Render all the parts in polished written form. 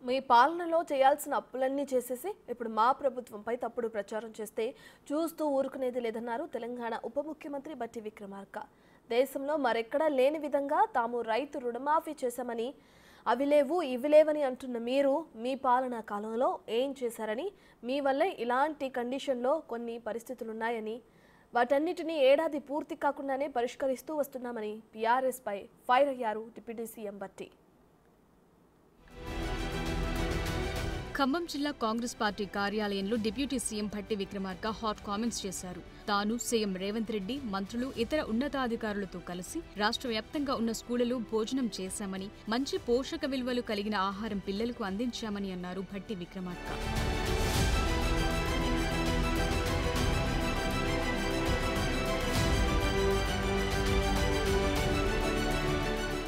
మీ పాలనలో చేయాల్సిన అప్పులన్నీ చేసేసి ఇప్పుడు మా ప్రభుత్వంపై తప్పుడు ప్రచారం చేస్తే చూస్తూ ఊరుకునేది లేదన్నారు తెలంగాణ ఉప ముఖ్యమంత్రి బట్టి విక్రమార్క. దేశంలో మరెక్కడా లేని విధంగా తాము రైతు రుణమాఫీ చేశామని, అవి లేవు ఇవి లేవని అంటున్న మీరు మీ పాలనా కాలంలో ఏం చేశారని, మీ వల్లే ఇలాంటి కండిషన్లో కొన్ని పరిస్థితులున్నాయని, వాటన్నిటినీ ఏడాది పూర్తి కాకుండానే పరిష్కరిస్తూ వస్తున్నామని PRS పై ఫైర్ అయ్యారు డిప్యూటీ సీఎం బట్టి. ఖమ్మం జిల్లా కాంగ్రెస్ పార్టీ కార్యాలయంలో deputy CM Bhatti Vikramarka hot comments చేశారు. తాను, సీఎం రేవంత్ రెడ్డి, మంత్రులు, ఇతర ఉన్నతాధికారులతో కలిసి రాష్ట్ర వ్యాప్తంగా ఉన్న స్కూళ్లలో భోజనం చేశామని, మంచి పోషక విలువలు కలిగిన ఆహారం పిల్లలకు అందించామని అన్నారు భట్టి విక్రమార్క.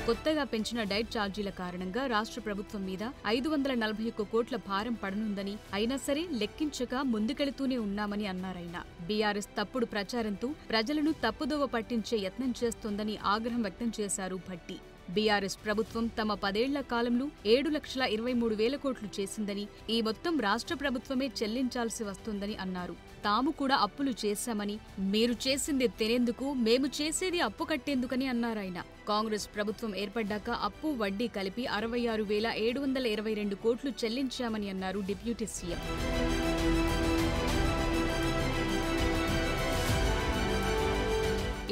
కొత్తగా పెంచిన డైట్ ఛార్జీల కారణంగా రాష్ట్ర ప్రభుత్వం మీద 541 కోట్ల భారం పడనుందని, అయినా సరే లెక్కించక ముందుకెళుతూనే ఉన్నామని అన్నారాయన. బీఆర్ఎస్ తప్పుడు ప్రచారంతో ప్రజలను తప్పుదోవ పట్టించే యత్నం చేస్తోందని ఆగ్రహం వ్యక్తం చేశారు భట్టి. బీఆర్ఎస్ ప్రభుత్వం తమ 10 ఏళ్ల కాలంలో 7,23,000 కోట్లు చేసిందని, ఈ మొత్తం రాష్ట్ర ప్రభుత్వమే చెల్లించాల్సి వస్తోందని అన్నారు. తాము కూడా అప్పులు చేశామని, మీరు చేసింది తినేందుకు, మేము చేసేది అప్పు కట్టేందుకని అన్నారాయన. కాంగ్రెస్ ప్రభుత్వం ఏర్పడ్డాక అప్పు వడ్డీ కలిపి 66,722 కోట్లు చెల్లించామని అన్నారు డిప్యూటీ సీఎం.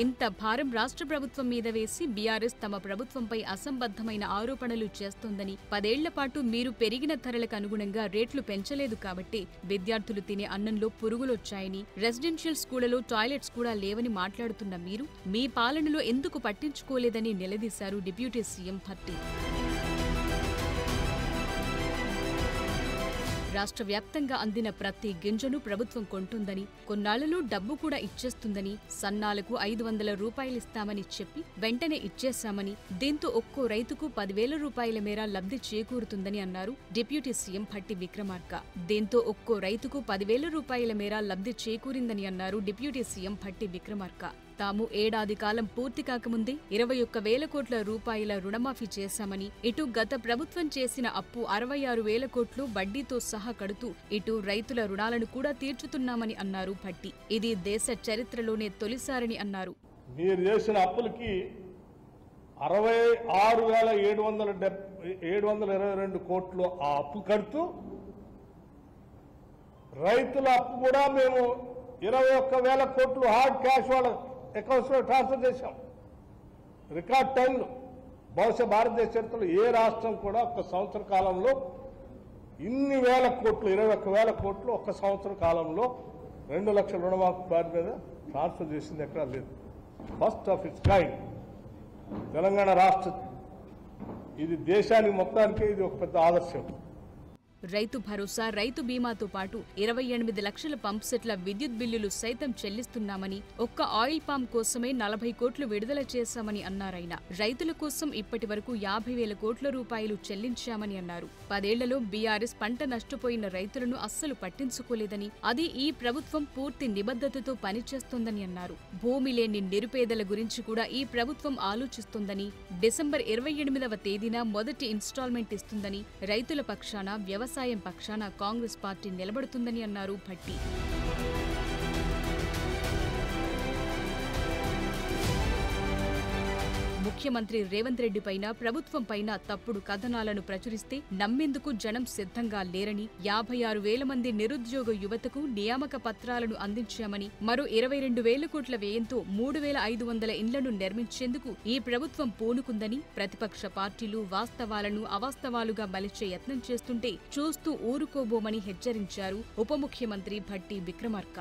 ఇంత భారం రాష్ట్ర ప్రభుత్వం మీద వేసి బీఆర్ఎస్ తమ ప్రభుత్వంపై అసంబద్ధమైన ఆరోపణలు చేస్తోందని, 10 ఏళ్ల పాటు మీరు పెరిగిన ధరలకు అనుగుణంగా రేట్లు పెంచలేదు కాబట్టి విద్యార్థులు తినే అన్నంలో పురుగులొచ్చాయని, రెసిడెన్షియల్ స్కూళ్లలో టాయిలెట్స్ కూడా లేవని మాట్లాడుతున్న మీరు మీ పాలనలో ఎందుకు పట్టించుకోలేదని నిలదీశారు డిప్యూటీ సీఎం భట్టి. రాష్ట్ర వ్యాప్తంగా అందిన ప్రతి గింజను ప్రభుత్వం కొంటుందని, కొన్నాళ్లలో డబ్బు కూడా ఇచ్చేస్తుందని, సన్నాలకు 500 రూపాయలిస్తామని చెప్పి వెంటనే ఇచ్చేశామని, దీంతో ఒక్కో రైతుకు 10,000 రూపాయల మేర లబ్ధి చేకూరుతుందని అన్నారు డిప్యూటీ సీఎం భట్టి విక్రమార్క. దీంతో ఒక్కో రైతుకు 10,000 రూపాయల మేర లబ్ధి చేకూరిందని అన్నారు డిప్యూటీ సీఎం భట్టి విక్రమార్క. తాము ఏడాది కాలం పూర్తి కాకముందే 21,000 కోట్ల రూపాయల రుణమాఫీ చేశామని, ఇటు గత ప్రభుత్వం చేసిన అప్పు 66,000 కోట్లు వడ్డీతో సహా కడుతూ ఇటు రైతుల రుణాలను కూడా తీర్చుతున్నామని అన్నారు భట్టి. ఇది దేశ చరిత్రలోనే తొలిసారని అన్నారు. మీరు చేసిన అప్పులకి 66,722 కోట్లు ఆ అప్పు కడుతూ, రైతుల అప్పు కూడా మేము 21,000 కోట్లు హార్డ్ క్యాష్ వాళ్ళ అకౌంట్స్ లో ట్రాన్స్ఫర్ చేశాం రికార్డ్ టైంలో. బహుశా భారతదేశ చరిత్రలో ఏ రాష్ట్రం కూడా ఒక సంవత్సర కాలంలో ఇన్ని వేల కోట్లు, 21,000 కోట్లు ఒక సంవత్సర కాలంలో 2 లక్షల రుణమాఫీ వారి మీద ట్రాన్స్ఫర్ చేసింది ఎక్కడా లేదు. First of it's kind Telangana రాష్ట్రం. ఇది దేశానికి మొత్తానికి ఇది ఒక పెద్ద ఆదర్శం. రైతు భరోసా, రైతు బీమాతో పాటు 28 లక్షల పంప్ సెట్ల విద్యుత్ బిల్లులు సైతం చెల్లిస్తున్నామని, ఒక్క ఆయిల్ పామ్ కోసమే 40 కోట్లు విడుదల చేశామని అన్నారాయన. రైతుల కోసం ఇప్పటి వరకు 50,000 కోట్ల రూపాయలు చెల్లించామని అన్నారు. 10 ఏళ్లలో బీఆర్ఎస్ పంట నష్టపోయిన రైతులను అస్సలు పట్టించుకోలేదని, అది ఈ ప్రభుత్వం పూర్తి నిబద్ధతతో పనిచేస్తోందని అన్నారు. భూమి లేని నిరుపేదల గురించి కూడా ఈ ప్రభుత్వం ఆలోచిస్తోందని, డిసెంబర్ 28వ తేదీన మొదటి ఇన్స్టాల్మెంట్ ఇస్తుందని, రైతుల పక్షాన వ్యవసాయం పక్షాన కాంగ్రెస్ పార్టీ నిలబడుతుందని అన్నారు భట్టి. ముఖ్యమంత్రి రేవంత్ రెడ్డి పైన, ప్రభుత్వం పైన తప్పుడు కథనాలను ప్రచురిస్తే నమ్మేందుకు జనం సిద్ధంగా లేరని, 56,000 మంది నిరుద్యోగ యువతకు నియామక పత్రాలను అందించామని, మరో 22,000 కోట్ల వ్యయంతో 3,500 ఇండ్లను నిర్మించేందుకు ఈ ప్రభుత్వం పూనుకుందని, ప్రతిపక్ష పార్టీలు వాస్తవాలను అవాస్తవాలుగా మలిచే యత్నం చేస్తుంటే చూస్తూ ఊరుకోబోమని హెచ్చరించారు ఉప ముఖ్యమంత్రి భట్టి విక్రమార్క.